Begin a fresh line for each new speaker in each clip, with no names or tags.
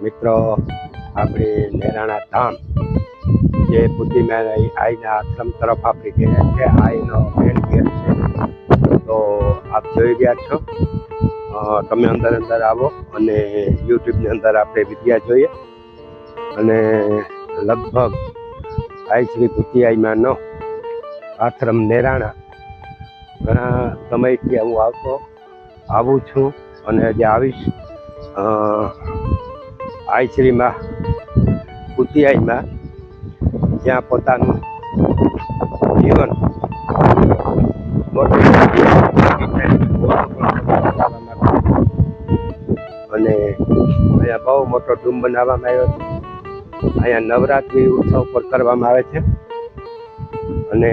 મિત્રો આપણે નેરાણા ધામ જે બુદ્ધિમાન આઈના આશ્રમ તરફ આપણે ગયા છે. આઈનો મેન ગેટ છે. તો આપ જોઈ ગયા છો. તમે અંદર આવો અને યુટ્યુબની અંદર આપણે વિદ્યા જોઈએ. અને લગભગ આઈ શ્રી ભૂતિયાઈમાનો આશ્રમ નેરાણા ઘણા સમયથી હું આવું છું અને હજી આવીશ. આઈ શ્રીમાં ભૂતિયાઈમાં જ્યાં પોતાનું જીવન અને અહીંયા બહુ મોટો ડૂમ બનાવવામાં આવ્યો છે. અહીંયા નવરાત્રિ ઉત્સવ પણ કરવામાં આવે છે. અને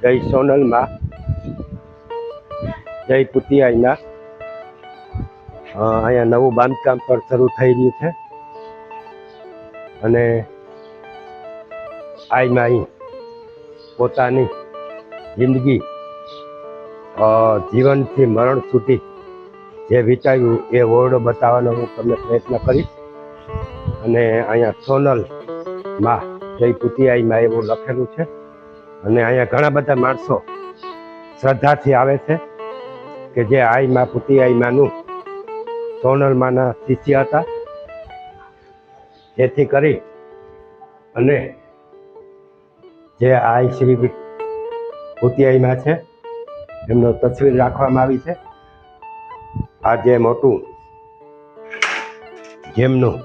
જય સોનલમાં જય ભૂતિયાઈમાં અહીંયા નવું બાંધકામ પણ શરૂ થઈ રહ્યું છે. અને આઈમાં પોતાની જિંદગી જીવનથી મરણ સુધી જે વિચાર્યું એ ઓરડો બતાવવાનો હું તમને પ્રયત્ન કરીશ. અને અહીંયા સોનલમાં જય ભૂતિયાઈમાં એવું લખેલું છે. અને અહીંયા ઘણા બધા માણસો શ્રદ્ધાથી આવે છે કે જે આઈમાં ભૂતિયાઈમાંનું સોનલમાંના શિષ્ય હતા. જેથી કરી અને જે આઈ શ્રી ભૂતિયાઈમાં છે એમનો તસવીર રાખવામાં આવી છે. આ જે મોટું જેમનું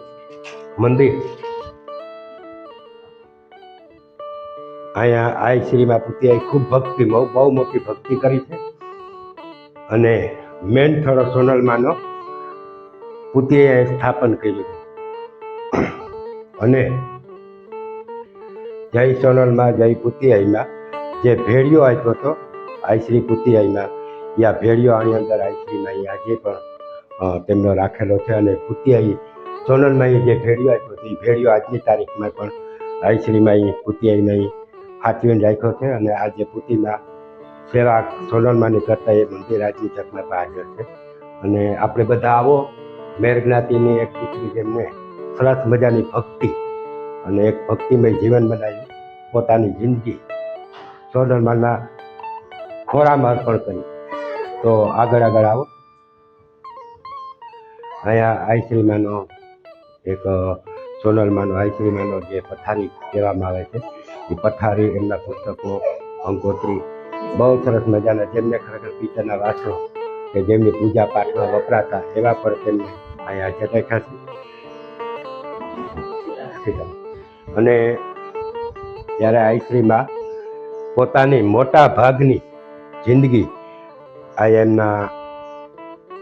મંદિર અહીંયા આઈ શ્રીમાં ભૂતિયાઈ ખૂબ ભક્તિ બહુ મોટી ભક્તિ કરી છે. અને મેન થોડો સોનલમાંનો ભૂતિયાએ સ્થાપન કર્યું. અને જય સોનલમાં જય ભૂતિયાઈમાં જે ભેળિયો આપ્યો હતો આઈ શ્રી ભૂતિયાઈમાં, યા ભેળિયો આની અંદર આઈ શ્રીમાં આજે પણ તેમનો રાખેલો છે. અને ભૂતિયાઈ સોનલમાં જે ભેળિયો આપ્યો હતો એ ભેળિયો આજની તારીખમાં પણ આઈ શ્રીમાં ભૂતિયાઈમાં સાચવીને રાખ્યો છે. અને આ જે ભૂતિમાં સેવા સોનલમાંની કરતા એ મંદિર આજની તકમાં હાજર છે. અને આપણે બધા આવો મેર જ્ઞાતિની એક દીકરી જેમને સરસ મજાની ભક્તિ અને એક ભક્તિમય જીવન બનાવ્યું, પોતાની જિંદગી સોનલમાંના ખોરામાં અર્પણ કરી. તો આગળ આવો. અહીંયા આઈશ્રીમાંનો એક સોનલમાંનો આઈશ્રીમાંનો જે પથારી કહેવામાં આવે છે એ પથારી, એમના પુસ્તકો, અંકોત્રી બહુ સરસ મજાના, જેમને ખરેખર પિત્તળના વાસણો કે જેમની પૂજા પાઠમાં વપરાતા એવા પણ તેમને અહીંયા જટાખ્યા છે. અને જ્યારે આઈશ્રીમાં પોતાની મોટા ભાગની જિંદગી આ એમના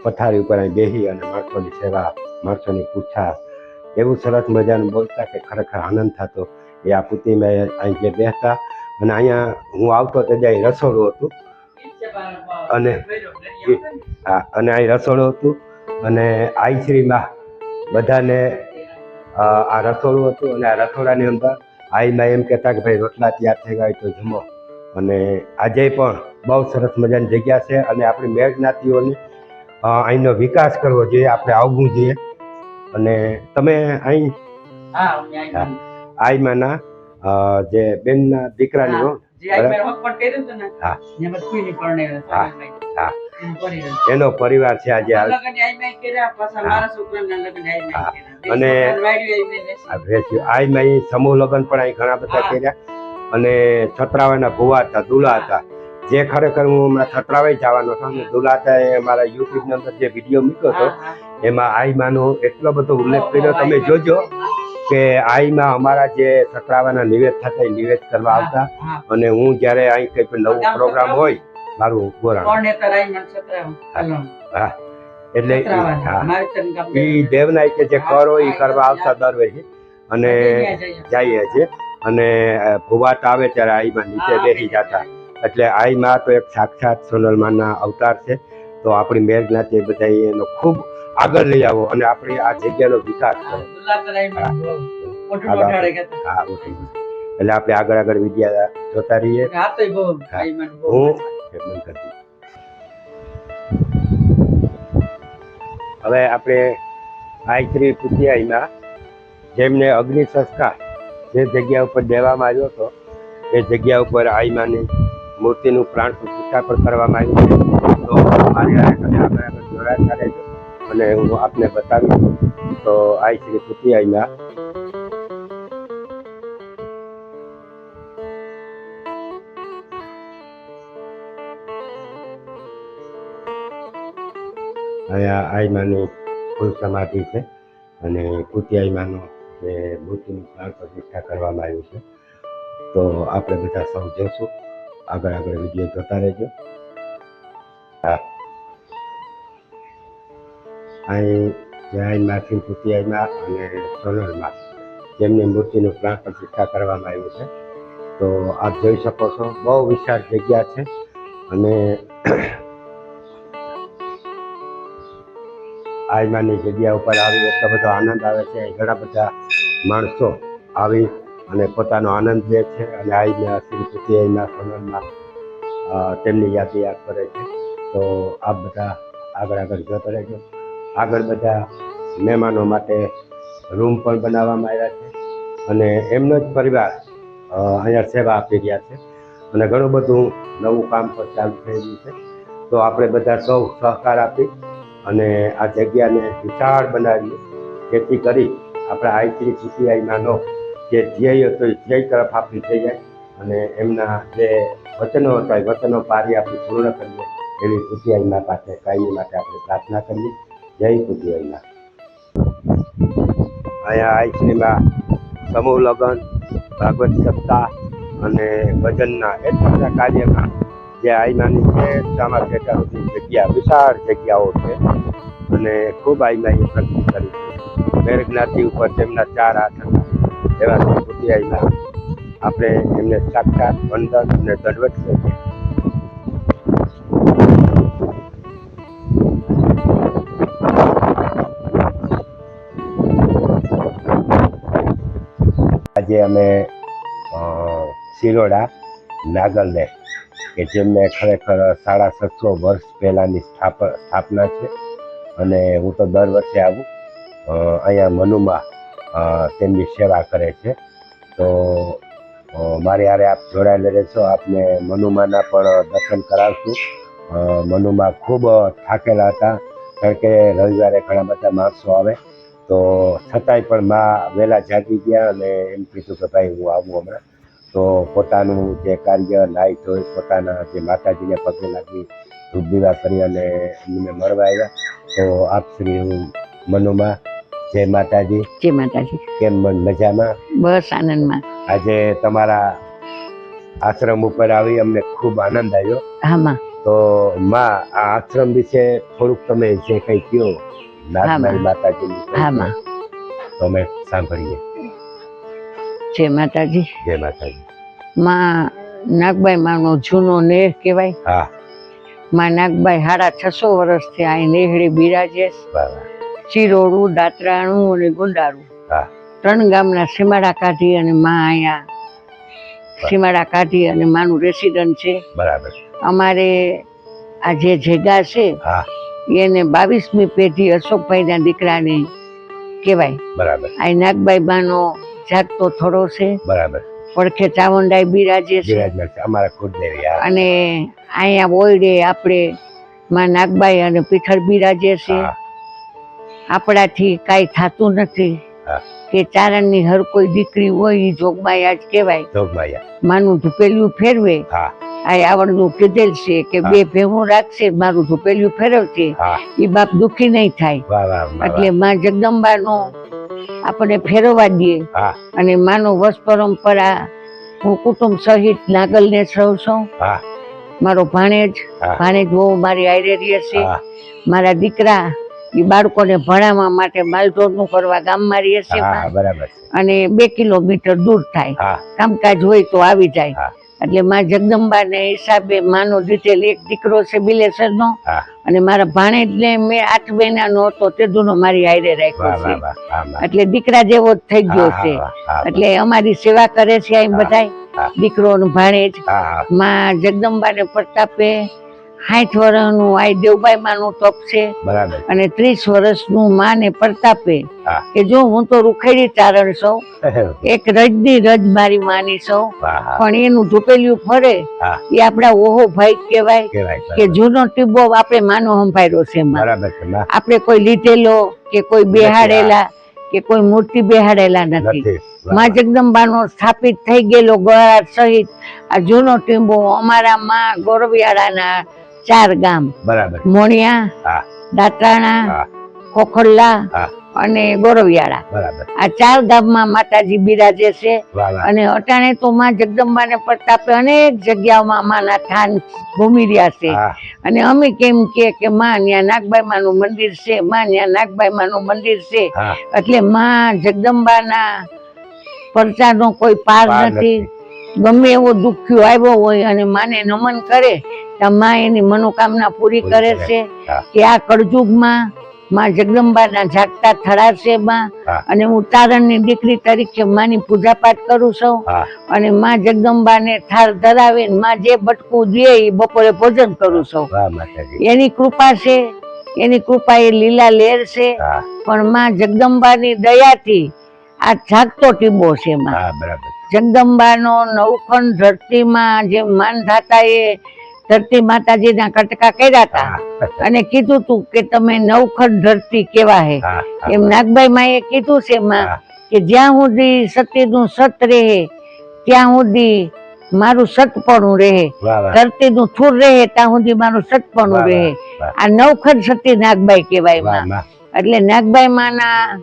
પથારી ઉપર અહીં બેસી અને માણસોની સેવા, માણસોની પૂછા, એવું સરસ મજાનું બોલતા કે ખરેખર આનંદ થતો. એ આ ભૂતિમાં અહીં જે બેસતા. અને અહીંયા હું આવતો તે અહીં રસોડું હતું. અને અને અહીં રસોડું હતું. અને આઈશ્રીમાં બધાને આ રસોડું હતું. અને આ રસોડાની અંદર આઈમાં એમ કહેતા કે ભાઈ રોટલા તૈયાર થઈ ગયા તો જમો. અને આજે પણ બહુ સરસ મજાની જગ્યા છે. અને આપણી મેર જ્ઞાતિઓની અહીંનો વિકાસ કરવો જોઈએ, આપણે આવવું જોઈએ. અને તમે અહીં આઈમાંના જે બેનના દીકરાની એનો પરિવાર છે આજે. અને આઈમાં સમૂહ લગ્ન પણ અહીં ઘણા બધા કર્યા. અને છત્રાવાના ભુવા હતા, દુલા હતા, જે ખરેખર હું હમણાં છત્રાવાઈ જવાનો હતો. અને દુલા હતા એ મારા યુટ્યુબની અંદર જે વિડીયો મૂક્યો હતો એમાં આઈમાંનો એટલો બધો ઉલ્લેખ કર્યો. તમે જોજો કે આઈમાં અમારા જે છત્રાવાના નિવેદ થતા એ નિવેદ કરવા આવતા. અને હું જ્યારે અહીં કંઈ પણ નવો પ્રોગ્રામ હોય મારું ગોરાણ એટલે એ દેવના કે જે કર હોય એ કરવા આવતા દર વર્ષે. અને જઈએ છીએ. અને ભુવાટ આવે ત્યારે આઈમાં નીચે બેસી જતા. એટલે આઈમાં તો એક સાક્ષાત સોનલમાંના અવતાર છે. તો આપણી મેર જ્ઞાતિ બધા એનો ખૂબ આગળ લઈ આવો અને આપણી આ જગ્યાનો વિકાસ કરો. એટલે આપણે આગળ વિદ્યા જોતા રહીએ. હવે આપણે આઈશ્રી કુતિયાઈમાં જેમને અગ્નિ સંસ્કાર જે જગ્યા ઉપર દેવામાં આવ્યો હતો એ જગ્યા ઉપર આઈમાની મૂર્તિનું પ્રાણ પ્રતિષ્ઠા પણ કરવામાં આવ્યું છે. તો મારી આગળ જોડાતા રહેજો અને હું આપને બતાવીશ. તો આઈશ્રી કુતિયાઈમાં અહીંયા આઈમાની ફૂલ સમાધિ છે અને કુતિયાઈમાનો જે મૂર્તિનું પ્રાણ પ્રતિષ્ઠા કરવામાં આવ્યું છે. તો આપણે બધા સૌ જોશું. આગળ વિડીયો જોતા રહેજો. હા, અહીં આઈમાથી કુતિયાઈમાં અને સોનલમાં જેમની મૂર્તિનું પ્રાણ પ્રતિષ્ઠા કરવામાં આવ્યું છે. તો આપ જોઈ શકો છો, બહુ વિશાળ જગ્યા છે અને આઈમાની જગ્યા ઉપર આવી એટલો બધો આનંદ આવે છે. ઘણા બધા માણસો આવી અને પોતાનો આનંદ લે છે અને આઈને શ્રી કુતિયાઈના સોનલમાં તેમની યાદ કરે છે. તો આપ બધા આગળ જોતા રહેજો. આગળ બધા મહેમાનો માટે રૂમ પણ બનાવવામાં આવ્યા છે અને એમનો જ પરિવાર અહીંયા સેવા આપી રહ્યા છે અને ઘણું બધું નવું કામ પણ ચાલુ થઈ રહ્યું છે. તો આપણે બધા સૌ સહકાર આપી અને આ જગ્યાને વિશાળ બનાવીએ, જેથી કરી આપણા આઈશ્રી કુતિયાઈમાનો જે ધ્યેય હતો એ ધ્યેય તરફ આપણી થઈ જાય અને એમના જે વચનો હતા એ વચનો પારી આપણી પૂર્ણ કરીએ એવી કુતિયાઈમા પાસે કાયમી માટે આપણે પ્રાર્થના કરીએ. જય કુતિયાઈમા. અહીંયા આઈશ્રીમાં સમૂહ લગ્ન, ભાગવત સપ્તાહ અને ભજનના એટલા બધા કાર્યમાં જે આઈમાની છે સામા પેટાની જગ્યા, વિશાળ જગ્યાઓ છે અને ખૂબ આઈમાએ પ્રગતિ કરી છે. મેર જ્ઞાતિ ઉપર તેમના 4 હાથ હતા એવા શ્રી કુતિયાઈમાં આપણે એમને સાક્ષાત વંદન અને દંડવત કરીએ. આજે અમે શિરોડા નાગલને કે જેમને ખરેખર 750 વર્ષ પહેલાંની સ્થાપના છે અને હું તો દર વર્ષે આવું. અહીંયા મનુમાં તેમની સેવા કરે છે. તો મારી હારે આપ જોડાયેલા રહેશો. આપને મનુમાના પણ દર્શન કરાવશું. મનુમાં ખૂબ થાકેલા હતા કારણ કે રવિવારે ઘણા બધા માણસો આવે, તો છતાંય પણ માં વહેલા જાગી ગયા અને એમ કીધું કે ભાઈ હું આવું હમણાં. તો પોતાનું જે કાર્ય નાઈ ધોઈ પોતાના જે માતાજીને પગે લાગી ધૂપ દીવા કરી અને એમને મળવા આવ્યા. તો આપ શ્રી મનુમાં જય માતાજી.
જય માતાજી.
કેમ મજામાં?
બસ આનંદમાં.
આજે તમારા આશ્રમ ઉપર આવી અમને ખૂબ આનંદ આવ્યો.
હા માં.
તો માં આ આશ્રમ વિશે થોડુંક તમે જે કંઈ કહો નાગમાઈ માતાજીની.
હા માં.
તો અમે સાંભળીએ.
જય માતાજી.
જય માતાજી.
માં નાગબાઈ માનો જૂનો નેહ કહેવાય.
હા.
માં નાગબાઈ 650 વર્ષથી અહીં નેહડી બિરાજે. ચિરોડું, દાતરાણું અને ગુંડારું 3 ગામના સીમાડા કાઢી અને માં અહીંયા સીમાડા કાઢી અને માનું રેસિડન્ટ છે.
બરાબર.
અમારે આ જે જગ્યા છે એને 22મી પેઢી અશોકભાઈના દીકરાને કહેવાય.
બરાબર.
આ નાગબાઈ બાનો જાગતો થોડો છે.
બરાબર.
પડખે ચામુંડાઈ બિરાજે છે
અમારા કુળદેવી.
અને અહીંયા ઓયડે આપણે માં નાગબાઈ અને પીઠળ બિરાજે છે. આપણાથી કાંઈ થતું નથી કે ચારણની હર કોઈ દીકરી હોય એ જોગમાયા જ કહેવાય. માનું ધૂપેલિયું ફેરવે. આ આવડનું કીધેલ છે કે 2 ભેહું રાખશે મારું ધૂપેલિયું ફેરવશે એ બાપ દુઃખી નહીં થાય. એટલે માં જગદંબાનો આપણે ફેરવવા દઈએ અને માનો વંશ પરંપરા હું કુટુંબ સહિત નાગલને સૌ મારો ભાણેજ બહુ મારી હારે રહે છે. મારા દીકરા એ બાળકોને ભણાવવા માટે માલઢોરનું કરવા ગામમાં રહે છે અને 2 કિલોમીટર દૂર થાય. કામકાજ હોય તો આવી જાય. એટલે માં જગદંબાને હિસાબે માનો દીધેલ એક દીકરો છે બિલેસરનો અને મારા ભાણેજને મેં 8 મહિનાનો હતો તે દુનો મારી હારે રાખ્યો છે. એટલે દીકરા જેવો જ થઈ ગયો છે. એટલે અમારી સેવા કરે છે અહીં બધાય દીકરો ને ભાણેજ. માં જગદંબાને પ્રતાપે 60 વર્ષનું આ દેવબાઈ માનું તપ છે
બરાબર.
અને 30 વર્ષનું માને પ્રતાપે
હા.
કે જો હું તો રૂખેડી ચારણ છું, એક રજની રજ મારી માની છું,
વાહ.
પણ એનું ધૂપેલિયું ફરે
હા.
એ આપણા ઓહો ભાઈ કહેવાય
કહેવાય.
કે જૂનો ટીબો આપણે માનો સંભાળ્યો છે એમાં.
બરાબર છે માં.
આપણે કોઈ લીધેલો કે કોઈ બેહાડેલા કે કોઈ મૂર્તિ બેહાડેલા નથી.
નથી.
માં જગદંબાનો સ્થાપિત થઈ ગયેલો ગોળાટ સહિત આ જૂનો ટીંબો અમારા માં ગોરવિયાળાના 4 ગામ
બરાબર.
મોણિયા,
હા.
દાંતાણા,
હા.
ખોખરલા
હા.
અને ગોરવિયાળા,
બરાબર.
આ 4 ગામમાં માતાજી બિરાજે છે.
વાહ વાહ.
અને અટાણે તો માં જગદંબાને પ્રતાપે અનેક જગ્યાઓમાં માના થાન ઘૂમી રહ્યા છે.
હા.
અને અમે કેમ કે માં ત્યાં નાગબાઈ માનું મંદિર છે, માં ત્યાં નાગબાઈ માનું મંદિર છે,
હા.
એટલે માં જગદંબાના પરચાનો કોઈ પાર
પાર
નથી. ગમે એવો દુખ્યો આવ્યો હોય અને માને નમન કરે તો માં એની મનોકામના પૂરી કરે છે.
હા.
કે આ કળજુગમાં માં જગદંબાના જાગતા થડા છે માં.
હા.
અને હું તારણની દીકરી તરીકે માની પૂજા પાઠ કરું છું.
હા.
અને માં જગદંબાને થાળ ધરાવે માં જે બટકું દે એ બપોરે ભોજન કરું છું.
વાહ માતાજી.
એની કૃપા છે, એની કૃપા એ લીલા લેર છે.
હા.
પણ માં જગદંબાની દયાથી આ જાગતો ટીંબો છે માં.
હા. બરાબર.
જગદંબાનો નવખંડ ધરતીમાં જે માનધાતા એ ધરતી માતાજીના કટકા કર્યા હતા
હા.
અને કીધું તું કે તમે નવખંડ ધરતી કેવા હે.
હા.
એમ નાગબાઈ માએ કીધું છે માં
હા.
કે જ્યાં સુધી સતીનું સત રહે ત્યાં સુધી મારું સતપણું રહે,
વાહ વાહ.
ધરતીનું થૂર રહે ત્યાં સુધી મારું સતપણું
વાહ,
રહે.
વાહ.
આ નવખંડ સતી નાગબાઈ કહેવાય
વાહ
માં.
માં.
એટલે નાગબાઈ માના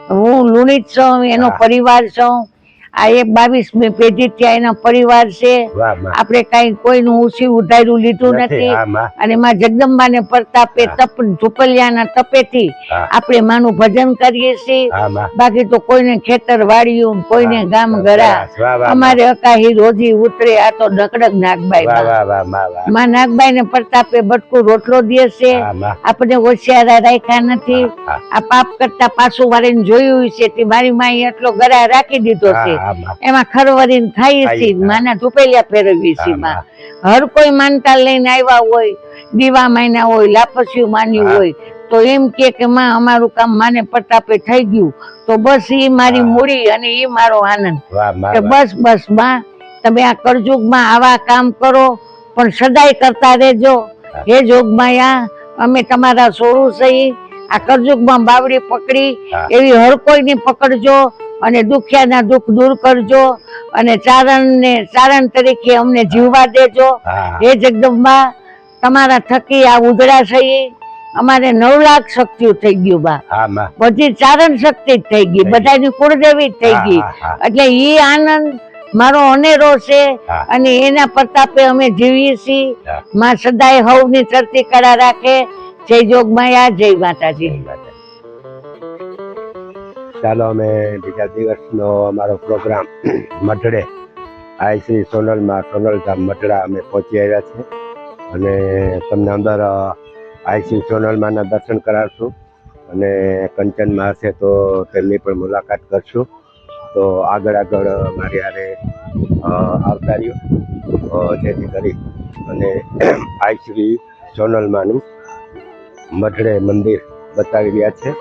હું લુણિત છું, એનો
હા.
પરિવાર છું. આ 22મી પેઢી ત્યાં એનો પરિવાર છે.
વાહ માં.
આપણે કઈ કોઈનું ઉછી ઉધાર્યું લીધું નથી.
હા માં.
અને માં જગદંબાને પ્રતાપે
હા.
તપ ઝુપલિયાના તપેથી
હા.
આપણે માનું ભજન કરીએ છીએ.
હા માં.
બાકી તો કોઈને ખેતર વાળ્યું, કોઈને ગામ ગરા,
વાહ વાહ.
અમારે અકાહી રોજી ઉતરે. આ તો નકડક નાગબાઈ
વાહ
માં.
વાહ વાહ માં વાહ.
માં નાગબાઈ ને પ્રતાપે બટકું રોટલો દે છે.
હા માં.
આપણે હોશિયારા રાખ્યા નથી.
હા.
આ પાપ કરતા પાછું વાળીને જોયું છે તે મારી માએ એટલો ગરા રાખી દીધો છે.
હા માં.
એમાં ખરવરીને ખાઈ
ખાઈએ,
છીએ,
હા.
માના ધૂપેલિયા ફેરવી છીએ
હા
માં.
માં.
હર કોઈ માનતા લઈને આવ્યા હોય, દીવા માન્યા હોય, લાપસ્યું માન્યું
હા.
હોય તો એમ કે માં અમારું કામ માને પ્રતાપે થઈ ગયું તો બસ એ મારી
હા.
મૂડી અને એ મારો આનંદ.
વાહ માં
કે
વાહ.
બસ માં તમે આ કળજુગમાં આવા કામ કરો પણ સદાય કરતા રહેજો.
હા.
હે જોગમાયા, અમે તમારા સોરું સહી આ કળજુગમાં બાવડી પકડી
હા.
એવી હર કોઈની પકડજો અને દુખિયાના દુઃખ દૂર કરજો અને ચારણ તરીકે અમને જીવવા દેજો.
હા.
હે જગદંબા, તમારા થકી આ ઉધડા સહી અમારે 9 લાખ શક્તિઓ થઈ ગયું બા.
હા માં.
બધી ચારણ શક્તિ જ થઈ ગઈ,
થઈ ગઈ.
બધાની કુળદેવી જ થઈ
હા,
ગઈ.
હા, હા.
એટલે ઈ આનંદ મારો અનેરો છે.
હા.
અને એના પ્રતાપે અમે જીવીએ છીએ.
હા.
માં સદાય હવની ચરતી કળા રાખે. જય જોગમાયા, જય માતાજી.
જય માતાજી. ચાલો અમે બીજા દિવસનો અમારો પ્રોગ્રામ મઢડે આઈ શ્રી સોનલમાં સોનલધામ મઢડા અમે પહોંચી આવ્યા છે અને તમને અંદર આઈ શ્રી સોનલમાના દર્શન કરાવશું અને કંચનમાં હશે તો તેમની પણ મુલાકાત કરશું. તો આગળ મારી હારે આવતા રહ્યો જેથી કરી અને આઈ શ્રી સોનલમાનું મઢડે મંદિર બતાવી રહ્યા છે.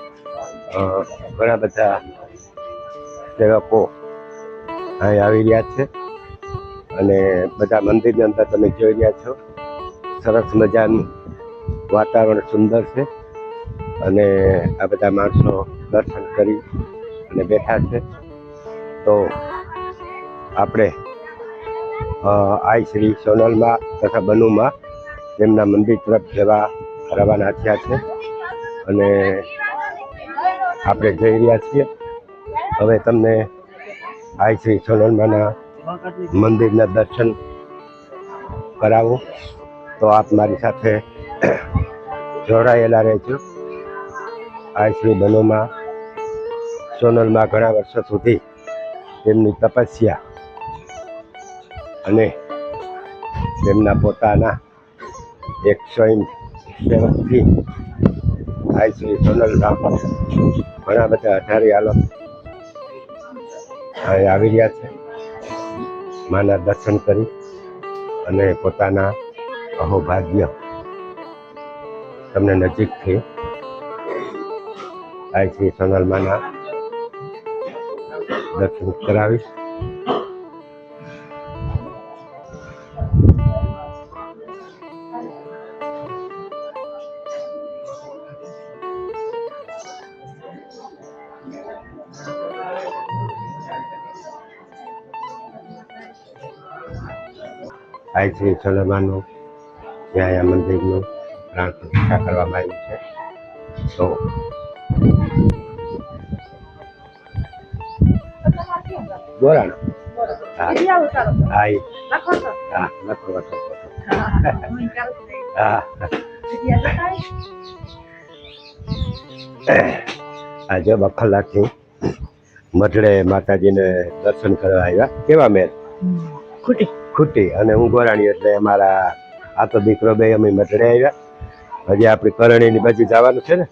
ઘણા બધા સેવકો અહીં આવી રહ્યા છે અને બધા મંદિરની અંદર તમે જોઈ રહ્યા છો સરસ મજાનું વાતાવરણ સુંદર છે અને આ બધા માણસો દર્શન કરી અને બેઠા છે. તો આપણે આઈ શ્રી સોનલમાં તથા બનુમાં તેમના મંદિર તરફ જવા રવાના થયા છે અને આપણે જઈ રહ્યા છીએ. હવે તમને આઈ શ્રી સોનલમાના મંદિરના દર્શન કરાવું તો આપ મારી સાથે જોડાયેલા રહેજો. આઈ શ્રી બનુમાં સોનલમાં ઘણા વર્ષો સુધી તેમની તપસ્યા અને તેમના પોતાના એક સ્વયં સેવકથી આઈ શ્રી સોનલધામ ઘણા બધા અઢારી આલમ આવી રહ્યા છે. માના દર્શન કરી અને પોતાના અહોભાગ્ય તમને નજીકથી આ શ્રી સોનલમાના દર્શન કરાવીશ. આ શ્રી સોનલમાનું જે અહીંયા મંદિરનું પ્રાણ પ્રતિષ્ઠા કરવામાં આવ્યું છે. તો ગોરાણો હા હા લખો હા આજે બખલાથી મઢડે માતાજીને દર્શન કરવા આવ્યા. કેવા મેર ખૂટી અને હું ગોરાણી એટલે અમારા આ તો દીકરો બે અમે મઢડે આવ્યા. હજી આપણી કરણીની બાજુ જવાનું છે ને,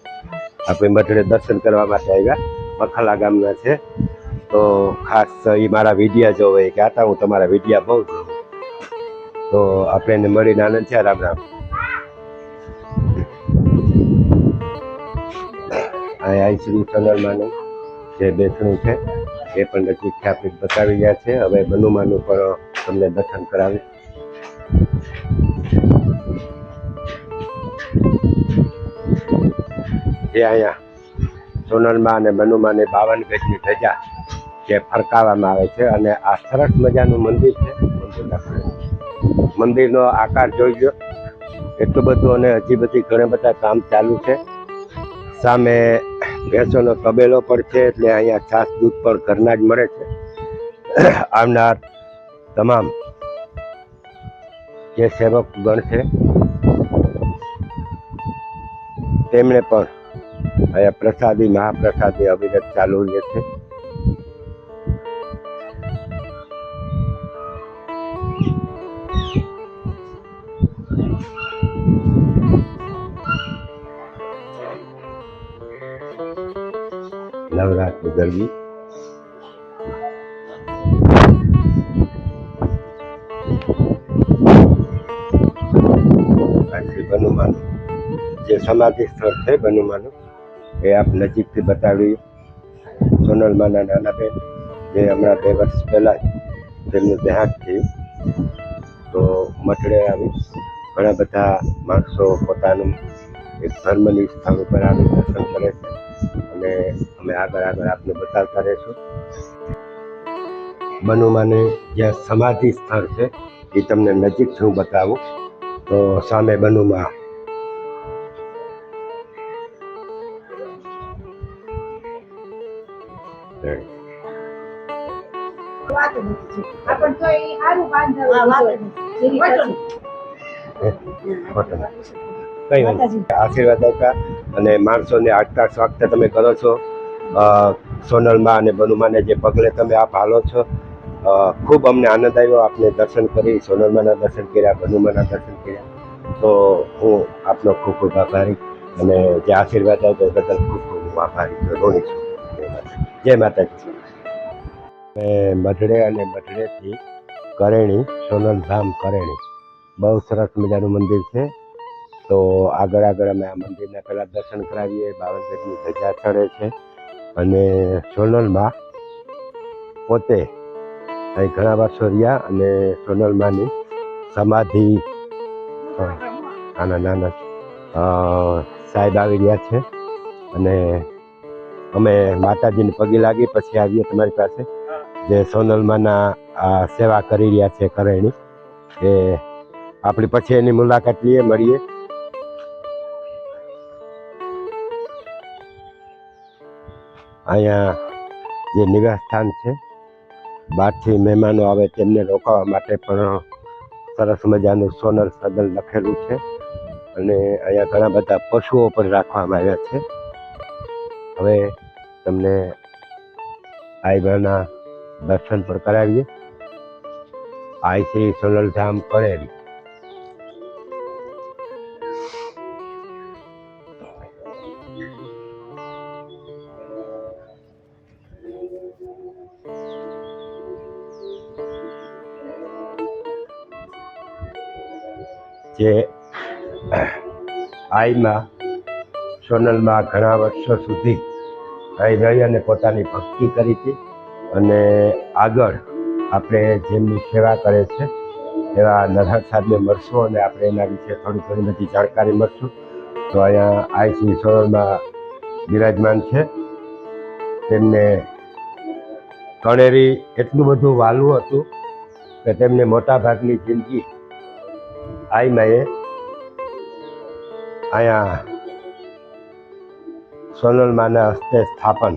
આપણે મઢડે દર્શન કરવા માટે આવ્યા. બખલા ગામના છે. તો ખાસ એ મારા વિડીયા જોવે કે આતા હું તમારા વિડીયા બહુ જોઉં. તો આપણે એને મળીને આનંદ છે. રામ રામ. અહીંયા શ્રી સોનલમાનું જે બેસણું છે એ પણ નજીકથી આપણે બતાવી ગયા છે. હવે બનુમાનું પણ તમને દર્શન કરાવીશ. જે અહીંયા સોનલમાં અને બનુમાની 52 ગજની ધજા જે ફરકાવવામાં આવે છે અને આ સરસ મજાનું મંદિર છે. મંદિરનો આકાર જોઈ લો એટલું બધું, અને હજી બધી ઘણા બધા કામ ચાલુ છે. સામે ભેંસોનો તબેલો પણ છે, એટલે અહીંયા છાસ દૂધ પણ ઘરના જ મળે છે. આવનાર તમામ જે સેવક ગણ છે તેમણે પણ અહીંયા પ્રસાદી મહાપ્રસાદી અવિરત ચાલુ રહે છે. નવરાત્રી ગરબી બનુમાનું જે સમાધિ સ્થળ છે બનુમાનું એ આપ નજીકથી બતાવી. સોનલમાના નાના બેન જે હમણાં 2 વર્ષ પહેલાં તેમનું દેહાંત થયું. તો મઠડે આવી ઘણા બધા માણસો પોતાનું એક ધર્મની સ્થળ ઉપર આવી દર્શન કરે છે, અને અમે આગળ આપને બતાવતા રહીશું. બનુમાને જ્યાં સમાધિ સ્થળ છે એ તમને નજીકથી હું બતાવું. તો સામે બનુમાં આશીર્વાદ આપ્યા અને માણસોને આગતા સ્વાગત તમે કરો છો. સોનલમાં અને બનુમાને જે પગલે તમે આપ હાલો છો, ખૂબ અમને આનંદ આવ્યો. આપને દર્શન કરી, સોનલમાના દર્શન કર્યા, બનુમાના દર્શન કર્યા. તો હું આપનો ખૂબ ખૂબ આભારી, અને જે આશીર્વાદ આપ્યો બદલ ખૂબ ખૂબ હું આભારી ઋણી છું. જય માતાજી. મઢડે અને મઢડેથી કરેણી સોનલધામ કરેણી બહુ સરસ મજાનું મંદિર છે. તો આગળ અમે આ મંદિરના પહેલાં દર્શન કરાવીએ. 52 ગજની ધજા ચડે છે, અને સોનલમાં પોતે અહીં ઘણા વર્ષો રહ્યા, અને સોનલમાની સમાધિ નાના સાહેબ આવી રહ્યા છે. અને અમે માતાજીને પગે લાગી પછી આવીએ તમારી પાસે. જે સોનલમાના સેવા કરી રહ્યા છે કરેણી, એ આપણી પછી એની મુલાકાત લઈએ, મળીએ. અહીંયા જે નિવાસ સ્થાન છે, બહારથી મહેમાનો આવે તેમને રોકાવા માટે પણ સરસ મજાનું સોનલ સદન લખેલું છે, અને અહીંયા ઘણા બધા પશુઓ પણ રાખવામાં આવ્યા છે. હવે તમને આઈબાના દર્શન પણ કરાવીએ. આ શ્રી સોનલધામ કરેણી. જે આઈમાં સોનલમાં ઘણા વર્ષો સુધી અહીં રહી અને પોતાની ભક્તિ કરી હતી અને આગળ આપણે જેમની સેવા કરે છે એવા નરહર સાહેબને મળશું અને આપણે એના વિશે થોડી ઘણી બધી જાણકારી મળશું. તો અહીંયા આઈ સોનલમાં બિરાજમાન છે. તેમને કણેરી એટલું બધું વાલું હતું કે તેમને મોટા ભાગની જિંદગી આઈમાએ અહીંયા સોનલમાના હસ્તે સ્થાપન,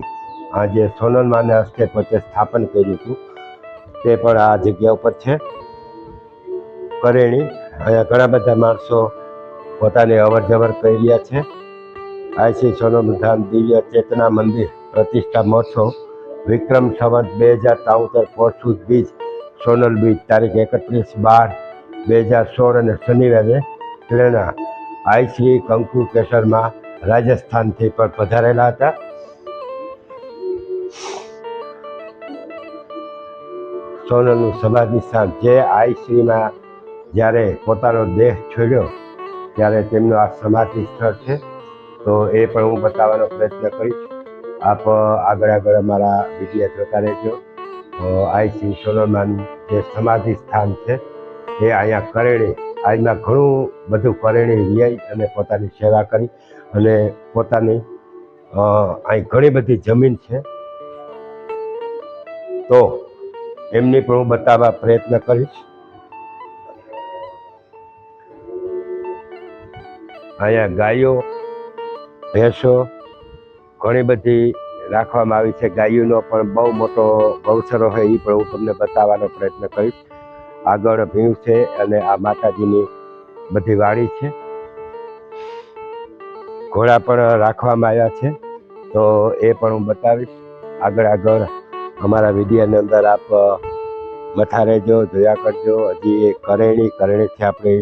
આ જે સોનલમાના હસ્તે પોતે સ્થાપન કર્યું હતું તે પણ આ જગ્યા ઉપર છે કરેણી. અહીંયા ઘણા બધા માણસો પોતાની અવર જવર કરી રહ્યા છે. આઈ સોનલધામ દિવ્ય ચેતના મંદિર પ્રતિષ્ઠા મહોત્સવ વિક્રમ સંવત 2073 પોષ સુદ બીજ સોનલ બીજ તારીખ 31/12/2016 અને શનિવારે પ્રેરણા આઈ શ્રી કંકુ કેસરમાં રાજસ્થાનથી પણ પધારેલા હતા. સોનલનું સમાધિ સ્થાન જે આઈ શ્રીમાં જ્યારે પોતાનો દેહ છોડ્યો ત્યારે તેમનું આ સમાધિ સ્થળ છે. તો એ પણ હું બતાવવાનો પ્રયત્ન કરીશ. આપ આગળ અમારા વિડીયો જોતા રહેજો. આઈ શ્રી સોનલમાનું જે સમાધિ સ્થાન છે એ અહીંયા કરેણી, આજમાં ઘણું બધું કરેણી રિયાઈ અને પોતાની સેવા કરી અને પોતાની અહીં ઘણી બધી જમીન છે તો એમની પણ હું બતાવવા પ્રયત્ન કરીશ. અહીંયા ગાયો ભેંસો ઘણી બધી રાખવામાં આવી છે. ગાયોનો પણ બહુ મોટો ગૌચરો છે, એ પણ હું તમને બતાવવાનો પ્રયત્ન કરીશ. આગળ ભીંવ છે અને આ માતાજીની બધી વાડી છે. ઘોડા પણ રાખવામાં આવ્યા છે તો એ પણ હું બતાવીશ. આગળ અમારા વિડીયોની અંદર આપ મથા રહેજો, જોયા કરજો. હજી એ કરેણીથી આપણે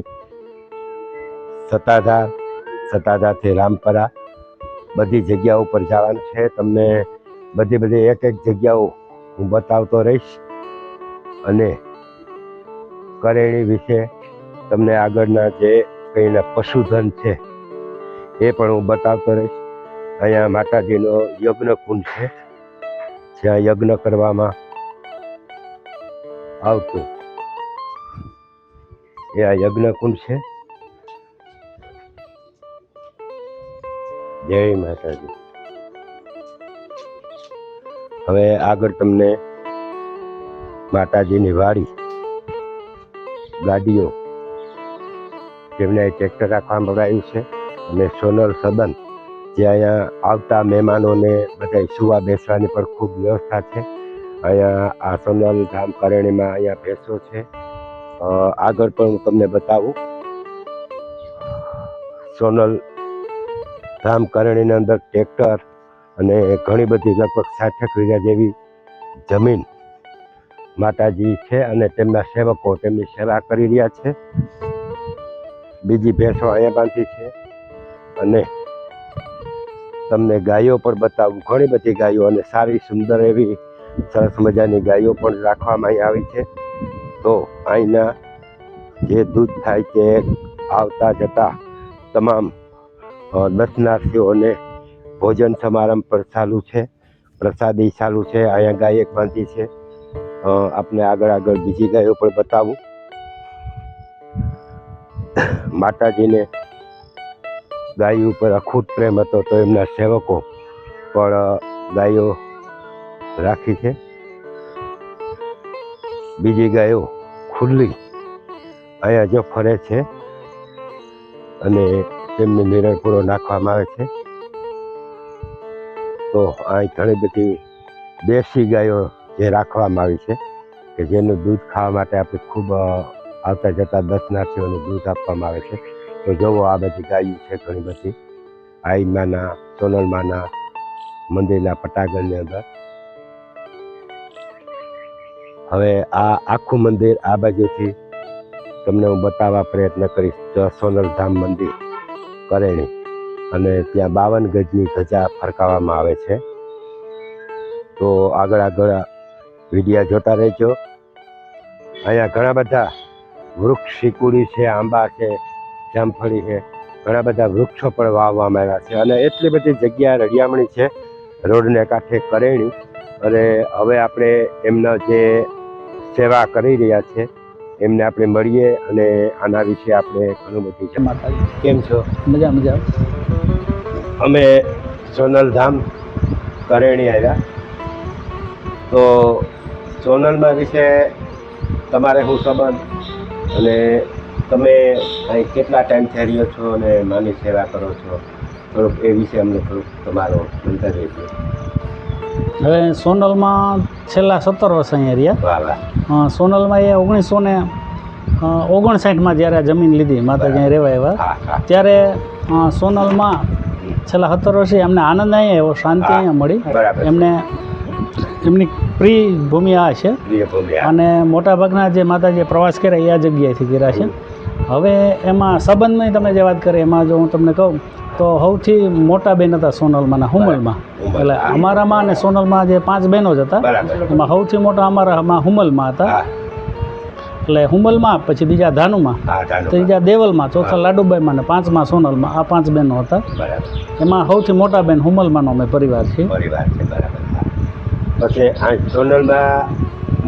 સતાધારથી રામપરા બધી જગ્યાઓ ઉપર જવાનું છે. તમને બધી એક જગ્યાઓ હું બતાવતો રહીશ અને કરેણી વિશે તમને આગળના જે કંઈના પશુધન છે એ પણ હું બતાવતો રહીશ. અહીંયા માતાજીનો યજ્ઞ કુંડ છે જ્યાં યજ્ઞ કરવામાં આવતું એ આ યજ્ઞ કુંડ છે. જય માતાજી. હવે આગળ તમને માતાજીની વાડી, ગાડીઓ જેમને ટ્રેક્ટર રાખવામાં આવ્યું છે અને સોનલ સદન જે અહીંયા આવતા મહેમાનોને બધા સુવા બેસવાની પણ ખૂબ વ્યવસ્થા છે. અહીંયા આ સોનલ ધામ કરેણીમાં અહીંયા ભેંસો છે. આગળ પણ હું તમને બતાવું. સોનલ ધામ કરેણીની અંદર ટ્રેક્ટર અને ઘણી બધી લગભગ 60 વીઘા જેવી જમીન માતાજી છે અને તેમના સેવકો તેમની સેવા કરી રહ્યા છે. બીજી ભેંસો અહીંયા બાંધી છે અને તમને ગાયો પણ બતાવું. ઘણી બધી ગાયો અને સારી સુંદર એવી સરસ મજાની ગાયો પણ રાખવામાં આવી છે. તો અહીંના જે દૂધ થાય તે આવતા જતા તમામ દર્શનાર્થીઓને ભોજન સમારંભ પણ ચાલુ છે, પ્રસાદી ચાલુ છે. અહીંયા ગાય એક બાંધી છે. આપને આગળ બીજી ગાયો પણ બતાવું. માતાજીને ગાયો ઉપર અખૂટ પ્રેમ હતો તો એમના સેવકો પણ ગાયો રાખી છે. બીજી ગાયો ખુલ્લી અહીંયા જો ફરે છે અને તેમને નિરણ પૂરો નાખવામાં આવે છે. તો અહીં ઘણી બધી દેશી ગાયો જે રાખવામાં આવી છે કે જેનું દૂધ ખાવા માટે આપણે ખૂબ આવતા જતા દર્શનાર્થીઓને દૂધ આપવામાં આવે છે. તો જુઓ આ બધી ગાયો છે ઘણી બધી આઈમાના સોનલમાના મંદિરના પટાગણની અંદર. હવે આ આખું મંદિર આ બાજુથી તમને હું બતાવવા પ્રયત્ન કરીશ. સોનલધામ મંદિર કરેણી અને ત્યાં 52 ગજની ધજા ફરકાવવામાં આવે છે. તો આગળ વિડીયા જોતા રહેજો. અહીંયા ઘણા બધા વૃક્ષ, શીકુડી છે, આંબા છે, જામફળી છે, ઘણા બધા વૃક્ષો પણ વાવવામાં આવ્યા છે અને એટલી બધી જગ્યા રળિયામણી છે રોડને કાંઠે કરેણી. અને હવે આપણે એમના જે સેવા કરી રહ્યા છે એમને આપણે મળીએ અને આના વિશે આપણે ઘણું બધું.
માતાજી
કેમ છો?
મજા મજા.
અમે સોનલધામ કરેણી આવ્યા, તો સોનલમાં વિશે તમારે શું સંબંધ અને તમે અહીં કેટલા ટાઈમથી રહ્યો છો અને માની સેવા કરો છો, થોડુંક એ વિશે અમને થોડુંક તમારો મંતવ્ય છે.
હવે સોનલમાં છેલ્લા 17 વર્ષ અહીંયા
વાહ
રહ્યા. સોનલમાં એ 1959માં જ્યારે આ જમીન લીધી માતાજી અહીં રહેવા આવ્યા,
હા હા
ત્યારે સોનલમાં છેલ્લા 17 વર્ષથી એમને આનંદ અહીંયા આવ્યો, શાંતિ અહીંયા મળી.
બરાબર.
એમની પ્રિય ભૂમિ આ છે
પ્રિય ભૂમિ.
અને મોટાભાગના જે માતાજીએ પ્રવાસ કર્યા એ આ જગ્યાએથી કર્યા છે. હવે એમાં સંબંધની તમે જે વાત કરી એમાં જો હું તમને કહું તો સૌથી મોટા બેન હતા સોનલમાંના હુમલમાં. એટલે અમારામાં અને સોનલમાં જે 5 બહેનો જ હતા,
બરાબર.
એમાં સૌથી મોટા અમારામાં હુમલમાં હતા.
હા
એટલે હુમલમાં, પછી બીજા ધાનુમાં,
હા ચાલો.
ત્રીજા દેવલમાં, ચોથા લાડુબાઈમાં અને 5મા સોનલમાં. આ 5 બહેનો હતા.
બરાબર.
એમાં સૌથી મોટા બેન હુમલમાંનો અમે પરિવાર છીએ.
પરિવાર છે. બરાબર. હા. પછી આ સોનલમાં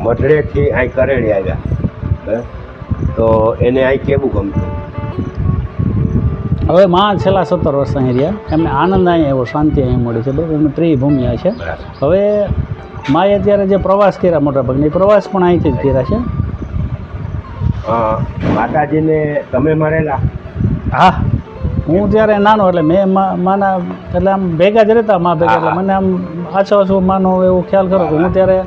મઢડેથી અહીં કરેણી આવ્યા, બરાબર. તો એને અહીં કેવું ગમતું?
હવે માં છેલ્લા 17 વર્ષ અહીં રહ્યા. એમને આનંદ અહીં એવો, શાંતિ અહીં મળી છે. બરાબર. એમની પ્રિય ભૂમિ આ છે.
બરાબર.
હવે માએ અત્યારે જે પ્રવાસ કર્યા મોટાભાગની પ્રવાસ પણ અહીંથી જ કર્યા છે.
માતાજીને તમે મળેલા?
હા, હું જ્યારે નાનો એટલે મેં માના એટલે આમ ભેગા જ રહેતા મા ભેગા. એટલે મને આમ આછો માનો એવો ખ્યાલ કરો કે હું ત્યારે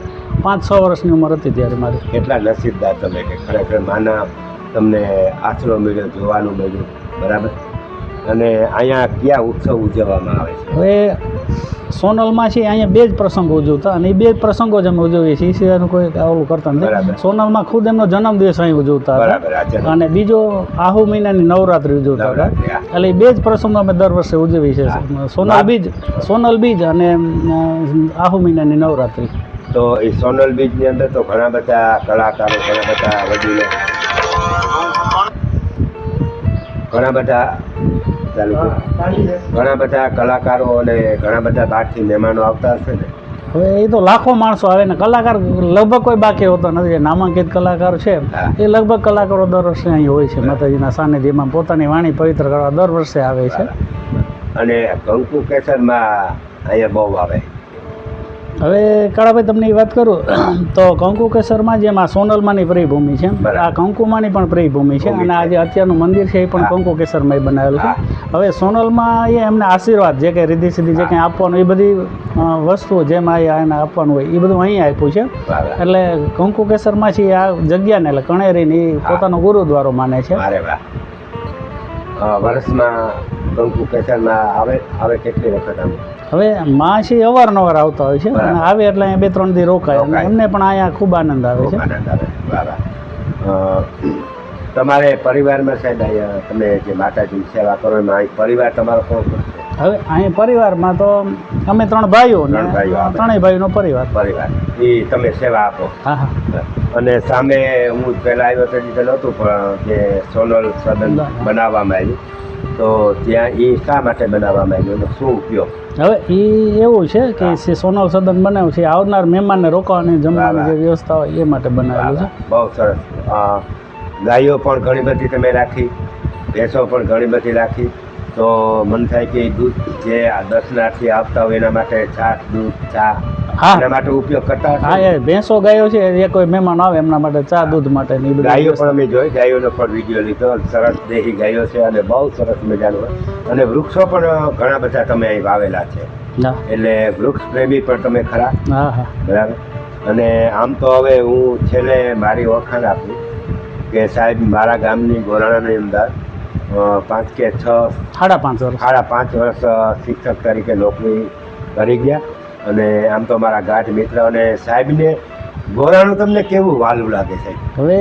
5-6 વર્ષની ઉંમર હતી ત્યારે મારી.
કેટલા નસીબદાર તમે કે ખરેખર માના તમને આશરો મળ્યો, જોવાનું મળ્યું. બરાબર. અને અહીંયા કયા ઉત્સવ ઉજવવામાં આવે છે?
હવે સોનલમાં છે અહીંયા 2 જ પ્રસંગો ઉજવતા અને એ 2 જ પ્રસંગો જ અમે ઉજવીએ છીએ. એ સિવાયનું કોઈ ઓલું કરતા
બરાબર.
નથી. સોનલમાં ખુદ એમનો જન્મદિવસ અહીં ઉજવતા હતા.
બરાબર. આ
અને બીજો આહુ મહિનાની નવરાત્રિ ઉજવતા હતા.
નવરાત્રિ, હા.
એટલે એ 2 જ પ્રસંગો અમે દર વર્ષે ઉજવીએ છીએ. સોનલ બીજ અને આહુ મહિનાની નવરાત્રિ.
તો એ સોનલ બીચની અંદર તો ઘણા બધા કલાકારો, ઘણા બધા વડીલો, ઘણા બધા ચાલુ કરો. ઘણા બધા કલાકારો અને ઘણા બધા બહારથી મહેમાનો આવતા હશે ને?
હવે એ તો લાખો માણસો આવે ને કલાકાર લગભગ કોઈ બાકી હોતો નથી. જે નામાંકિત કલાકાર છે
હા.
એ લગભગ કલાકારો દર વર્ષે અહીં હોય છે. માતાજીના સાનિધ્યમાં પોતાની વાણી પવિત્ર કરવા દર વર્ષે આવે છે.
અને કંકુ કેસરમાં અહીંયા બહુ આવે.
હવે કાળાભાઈ તમને એ વાત કરું તો કંકુ કેસરમાં જેમ આ સોનલમાંની પ્રિય ભૂમિ છે,
બરાબર.
આ કંકુમાંની પણ પ્રિય ભૂમિ છે.
ભૂમિ
અને આ
છે.
જે અત્યારનું મંદિર છે એ પણ
હા.
કંકુ કેસરમાં બનાવેલું છે.
હા.
હવે સોનલમાં એ એમને આશીર્વાદ જે કંઈ રીધિ સિદ્ધિ જે કંઈ આપવાનું એ બધી વસ્તુઓ જેમ એને આપવાનું હોય એ બધું અહીં આપ્યું છે.
બરાબર.
એટલે કંકુ કેસરમાં છે આ જગ્યાને એટલે કણેરીને એ
હા.
પોતાનો ગુરુદ્વારો માને છે.
અરે વાહ. વર્ષમાં કંકુ કેસરમાં આવે કેટલી વખત આમ?
હવે માં છે એ અવારનવાર આવતા હોય છે અને
બરાબર.
આવે એટલે અહીંયા 2-3 દી રોકાય અને
રોકાય.
એમને પણ અહીંયા ખૂબ આનંદ આવે છે.
ખૂબ આનંદ આવે. બરાબર. તમારે પરિવારમાં સાહેબ અહીંયા તમે જે માતાજીની સેવા કરો એમાં અહીં પરિવાર તમારો કોણ કોણ છે?
હવે અહીં પરિવારમાં તો અમે 3 ભાઈઓ ને
3 ભાઈઓ આવે.
3 ભાઈનો પરિવાર.
પરિવાર એ તમે સેવા આપો.
હા હા.
અને સામે હું પહેલાં આવ્યો તો દીધેલ હતું પણ જે સોનલ સદન બનાવવામાં આવ્યું, તો ત્યાં એ શા માટે બનાવવામાં આવ્યું, એનો શું ઉપયોગ?
હવે એ એવું છે કે જે સોનલ સદન બનાવ્યું છે આવનાર મહેમાનને રોકાવાની જમવાની જે વ્યવસ્થા હોય એ માટે બનાવેલું છે.
બહુ સરસ. ગાયો પણ ઘણી બધી તમે રાખી, ભેંસો પણ ઘણી બધી રાખી, તો મન થાય કે દૂધ જે આ દર્શનાર્થી આવતા હોય એના માટે છાશ, દૂધ, ચા
હા.
એના માટે ઉપયોગ કરતા
હા,
હશો?
એ ભેંસો ગાયો છે એ કોઈ મહેમાન આવે એમના માટે ચા દૂધ માટે ને એ બધી
ગાયો
વ્યવસ્થા.
પણ અમે જોઈ, ગાયોનો પણ વિડીયો લીધો. સરસ દેહી ગાયો છે અને બહુ સરસ મજાનું હોય. અને વૃક્ષો પણ ઘણા બધા તમે અહીં વાવેલા છે,
હા
એટલે વૃક્ષ પ્રેમી પણ તમે ખરા.
હા હા.
બરાબર. અને આમ તો હવે હું છેલ્લે મારી ઓળખાણ આપું કે સાહેબ મારા ગામની ગોરાણાની અંદર 5 કે 6
5.5 વર્ષ.
5.5 વર્ષ શિક્ષક તરીકે નોકરી કરી ગયા. અને આમ તો મારા ગાઢ મિત્ર. અને સાહેબને ગોરાણું તમને કેવું વાલું લાગે સાહેબ?
હવે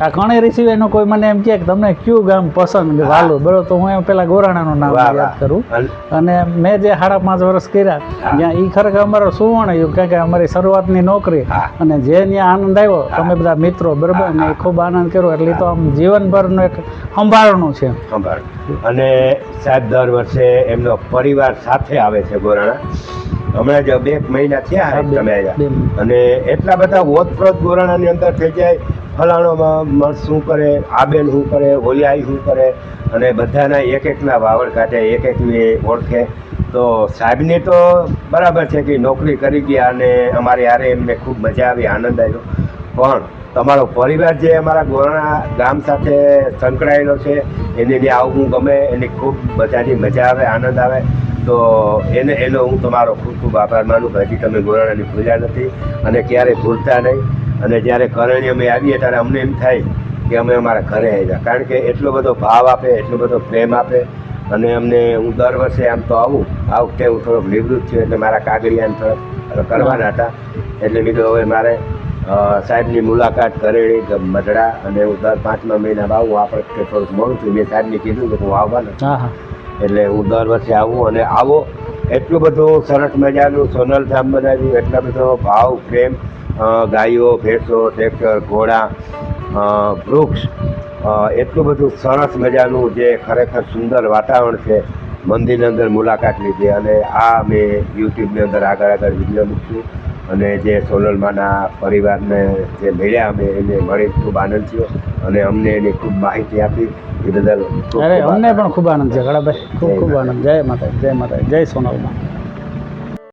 આ કણેરી સિવાયનો કોઈ મને એમ કહે કે તમને કયું ગામ પસંદ વાલું બરોબર, તો હું એમ પેલા ગોરાણાનું નામ
વાહ,
યાદ કરું.
અન-
અને મેં જે 5.5 વર્ષ કર્યા ત્યાં એ ખરેખર અમારો સુવર્ણ યુગ, કારણ કે અમારી શરૂઆતની નોકરી
હા.
અને જે ત્યાં આનંદ આવ્યો તમે બધા મિત્રો બરોબર, અને એ ખૂબ આનંદ કર્યો એટલે ઈ તો આમ જીવનભરનું એક સંભાળનું છે.
સંભાળ. અને સાહેબ દર વર્ષે એમનો પરિવાર સાથે આવે છે ગોરાણા. હમણાં જ 2 મહિના થયા
હા,
તમે આવ્યા.
બે.
અને એટલા બધા ઓતપ્રોત ગોરાણાની અંદર થઈ જાય, ફલાણોમાં મળ શું કરે, આ બેન શું કરે, ઓલિયાઈ શું કરે, અને બધાના એક એકના વાવડ કાઢે, એક એકની ઓળખે. તો સાહેબની તો બરાબર છે કે નોકરી કરી ગયા અને અમારી હારે એમને ખૂબ મજા આવી, આનંદ આવ્યો. પણ તમારો પરિવાર જે અમારા ગોરાણા ગામ સાથે સંકળાયેલો છે એને બી આવવું ગમે, એની ખૂબ બધાની મજા આવે, આનંદ આવે. તો એનો હું તમારો ખૂબ ખૂબ આભાર માનું કે હજી તમે ગોરાણાની ભૂલ્યા નથી અને ક્યારેય ભૂલતા નહીં. અને જ્યારે કરણી અમે આવીએ ત્યારે અમને એમ થાય કે અમે અમારા ઘરે આવ્યા, કારણ કે એટલો બધો ભાવ આપે, એટલો બધો પ્રેમ આપે. અને અમને હું દર વર્ષે આમ તો આવું, આ વખતે હું થોડોક નિવૃત્ત છું એટલે મારા કાગળિયાને થોડાક કરવાના હતા, એટલે મેં કીધું હવે મારે સાહેબની મુલાકાત કરેલી મઢડા, અને હું દર 5મા મહિનામાં આવું. આ વખતે થોડુંક મોડું છું, મેં સાહેબને કીધું કે હું આવવાનો છું.
હા હા
એટલે હું દર વર્ષે આવું અને આવો. એટલું બધું સરસ મજાનું સોનલ ધામ બનાવ્યું, એટલા બધો ભાવ પ્રેમ, ગાયો ભેંસો ટ્રેક્ટર ઘોડા વૃક્ષ, એટલું બધું સરસ મજાનું જે ખરેખર સુંદર વાતાવરણ છે. મંદિરની અંદર મુલાકાત લીધી અને આ મેં યુટ્યુબની અંદર આગળ વિડીયો મૂકશું. અને જે સોનલમાના પરિવારને જે મળ્યા અમે એને મળી ખૂબ આનંદ થયો અને અમને એની ખૂબ માહિતી આપી એ બદલ ખૂબ
અરે
ખૂબ
અમને
આભાર.
પણ ખૂબ આનંદ છે ગળાભાઈ, ખૂબ ખૂબ આનંદ. જય માતા, જય માતા, જય સોનલમાં.